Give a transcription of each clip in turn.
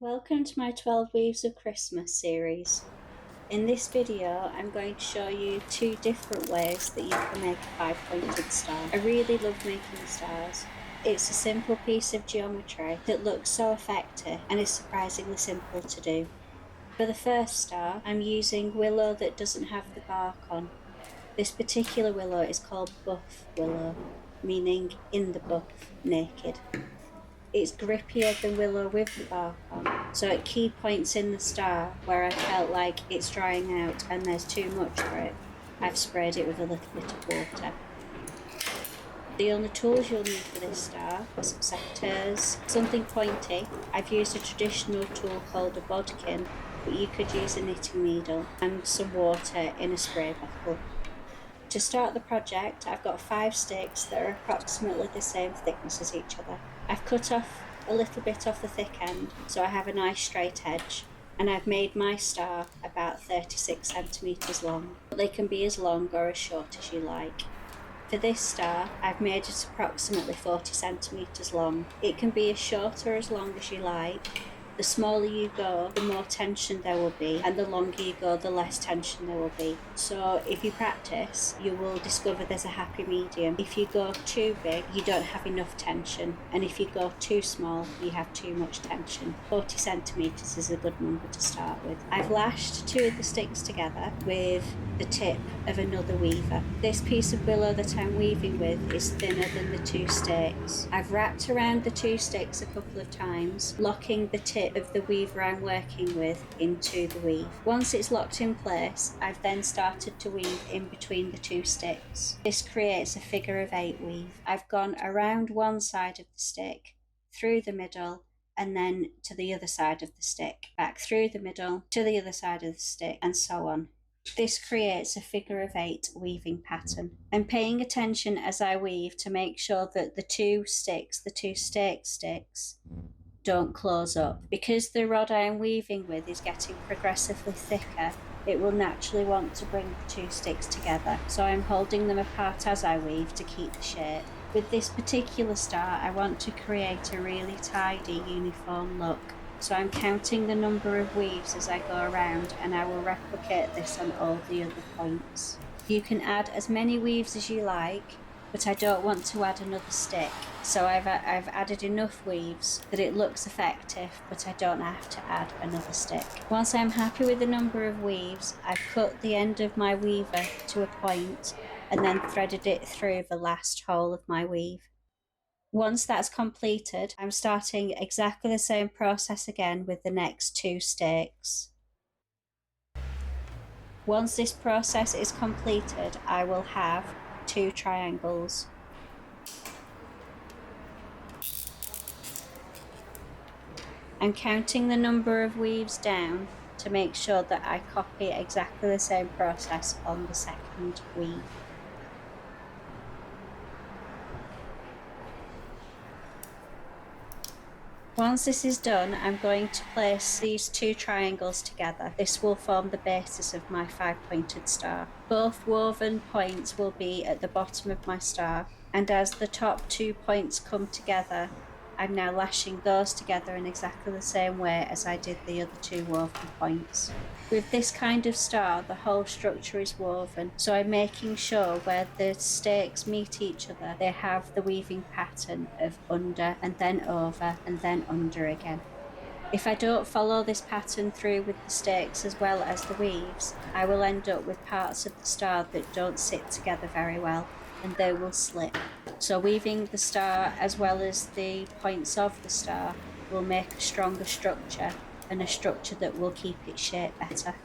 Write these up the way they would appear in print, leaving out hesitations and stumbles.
Welcome to my 12 Weaves of Christmas series. In this video, I'm going to show you two different ways that you can make a 5-pointed star. I really love making stars. It's a simple piece of geometry that looks so effective and is surprisingly simple to do. For the first star, I'm using willow that doesn't have the bark on. This particular willow is called buff willow, meaning in the buff, naked. It's grippier than willow with the bark on, so at key points in the star where I felt like it's drying out and there's too much grip, I've sprayed it with a little bit of water. The only tools you'll need for this star are some secateurs, something pointy. I've used a traditional tool called a bodkin, but you could use a knitting needle, and some water in a spray bottle. To start the project, I've got 5 sticks that are approximately the same thickness as each other. I've cut off a little bit off the thick end so I have a nice straight edge, and I've made my star about 36 centimetres long, but they can be as long or as short as you like. For this star, I've made it approximately 40 centimetres long. It can be as short or as long as you like. The smaller you go, the more tension there will be, and the longer you go, the less tension there will be. So if you practice, you will discover there's a happy medium. If you go too big, you don't have enough tension, and if you go too small, you have too much tension. 40 centimetres is a good number to start with. I've lashed 2 of the sticks together with the tip of another weaver. This piece of willow that I'm weaving with is thinner than the 2 sticks. I've wrapped around the 2 sticks a couple of times, locking the tip of the weaver I'm working with into the weave. Once it's locked in place, I've then started to weave in between the 2 sticks. This creates a figure of 8 weave. I've gone around one side of the stick, through the middle, and then to the other side of the stick, back through the middle, to the other side of the stick, and so on. This creates a figure of 8 weaving pattern. I'm paying attention as I weave to make sure that the 2 sticks, the 2 stake sticks, don't close up. Because the rod I am weaving with is getting progressively thicker, it will naturally want to bring the 2 sticks together. So I'm holding them apart as I weave to keep the shape. With this particular star, I want to create a really tidy, uniform look. So I'm counting the number of weaves as I go around, and I will replicate this on all the other points. You can add as many weaves as you like, but I don't want to add another stick. So I've added enough weaves that it looks effective, but I don't have to add another stick. Once I'm happy with the number of weaves, I've cut the end of my weaver to a point and then threaded it through the last hole of my weave. Once that's completed, I'm starting exactly the same process again with the next 2 sticks. Once this process is completed, I will have 2 triangles. I'm counting the number of weaves down to make sure that I copy exactly the same process on the second weave. Once this is done, I'm going to place these 2 triangles together. This will form the basis of my 5-pointed star. Both woven points will be at the bottom of my star, and as the top 2 points come together, I'm now lashing those together in exactly the same way as I did the other 2 woven points. With this kind of star, the whole structure is woven, so I'm making sure where the stakes meet each other, they have the weaving pattern of under and then over and then under again. If I don't follow this pattern through with the stakes as well as the weaves, I will end up with parts of the star that don't sit together very well, and they will slip. So weaving the star as well as the points of the star will make a stronger structure, and a structure that will keep its shape better.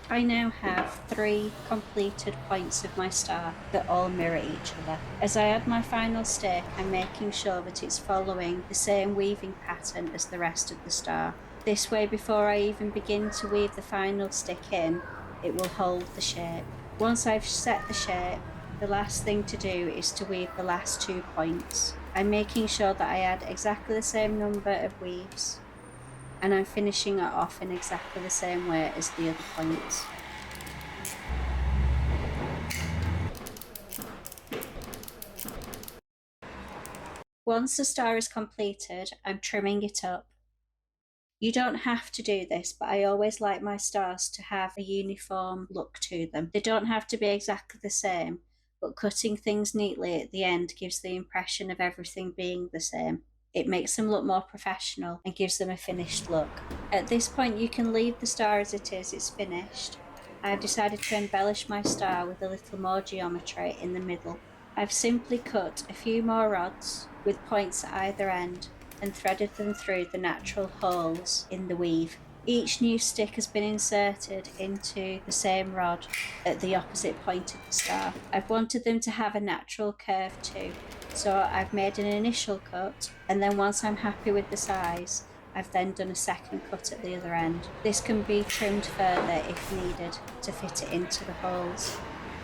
I now have 3 completed points of my star that all mirror each other. As I add my final stake, I'm making sure that it's following the same weaving pattern as the rest of the star. This way, before I even begin to weave the final stick in, it will hold the shape. Once I've set the shape, the last thing to do is to weave the last 2 points. I'm making sure that I add exactly the same number of weaves, and I'm finishing it off in exactly the same way as the other points. Once the star is completed, I'm trimming it up. You don't have to do this, but I always like my stars to have a uniform look to them. They don't have to be exactly the same, but cutting things neatly at the end gives the impression of everything being the same. It makes them look more professional and gives them a finished look. At this point, you can leave the star as it is, it's finished. I've decided to embellish my star with a little more geometry in the middle. I've simply cut a few more rods with points at either end and threaded them through the natural holes in the weave. Each new stick has been inserted into the same rod at the opposite point of the star. I've wanted them to have a natural curve too, so I've made an initial cut, and then once I'm happy with the size, I've then done a second cut at the other end. This can be trimmed further if needed to fit it into the holes.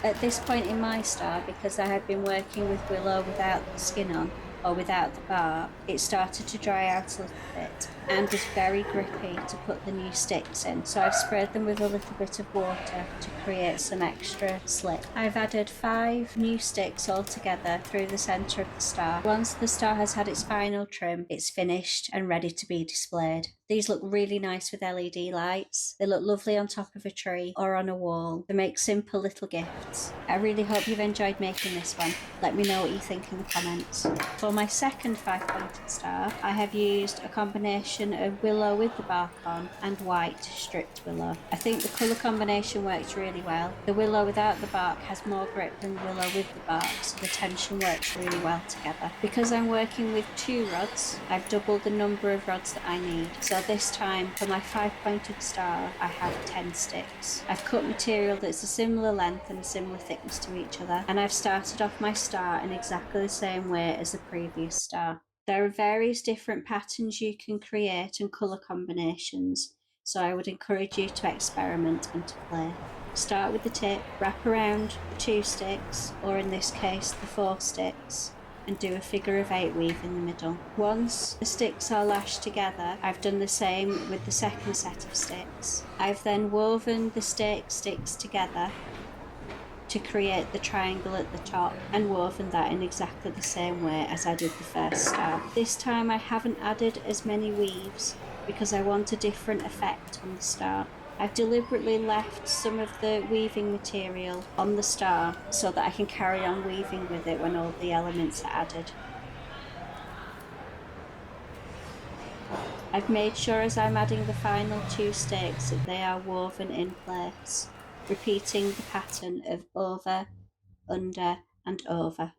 At this point in my star, because I had been working with willow without the skin on, or without the bark, it started to dry out a little bit and was very grippy to put the new sticks in, so I've sprayed them with a little bit of water to create some extra slip. I've added 5 new sticks altogether through the centre of the star. Once the star has had its final trim, it's finished and ready to be displayed. These look really nice with LED lights. They look lovely on top of a tree or on a wall. They make simple little gifts. I really hope you've enjoyed making this one. Let me know what you think in the comments. For my second 5-pointed star, I have used a combination of willow with the bark on and white stripped willow. I think the colour combination works really well. The willow without the bark has more grip than the willow with the bark, so the tension works really well together. Because I'm working with 2 rods, I've doubled the number of rods that I need. So this time, for my 5-pointed star, I have 10 sticks. I've cut material that's a similar length and a similar thickness to each other, and I've started off my star in exactly the same way as the previous star. There are various different patterns you can create and colour combinations, so I would encourage you to experiment and to play. Start with the tip, wrap around the 2 sticks, or in this case the 4 sticks, and do a figure of 8 weave in the middle. Once the sticks are lashed together, I've done the same with the second set of sticks. I've then woven the sticks together to create the triangle at the top and woven that in exactly the same way as I did the first star. This time I haven't added as many weaves because I want a different effect on the star. I've deliberately left some of the weaving material on the star so that I can carry on weaving with it when all the elements are added. I've made sure as I'm adding the final 2 sticks that they are woven in place, repeating the pattern of over, under and over.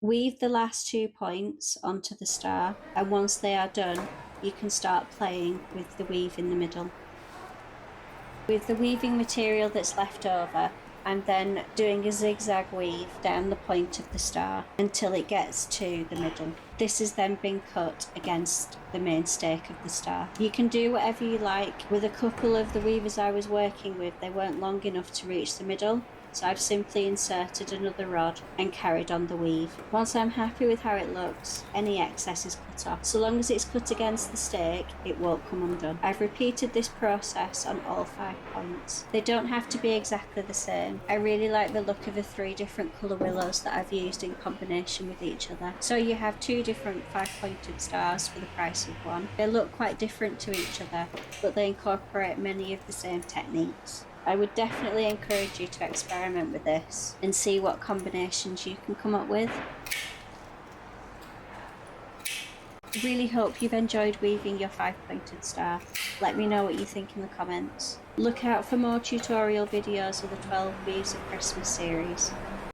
Weave the last 2 points onto the star, and once they are done, you can start playing with the weave in the middle. With the weaving material that's left over, I'm then doing a zigzag weave down the point of the star until it gets to the middle. This has then been cut against the main stake of the star. You can do whatever you like. With a couple of the weavers I was working with, they weren't long enough to reach the middle, so I've simply inserted another rod and carried on the weave. Once I'm happy with how it looks, any excess is cut off. So long as it's cut against the stake, it won't come undone. I've repeated this process on all 5 points. They don't have to be exactly the same. I really like the look of the 3 different colour willows that I've used in combination with each other. So you have 2 different 5-pointed stars for the price of 1. They look quite different to each other, but they incorporate many of the same techniques. I would definitely encourage you to experiment with this and see what combinations you can come up with. I really hope you've enjoyed weaving your 5-pointed star. Let me know what you think in the comments. Look out for more tutorial videos of the 12 Weaves of Christmas series.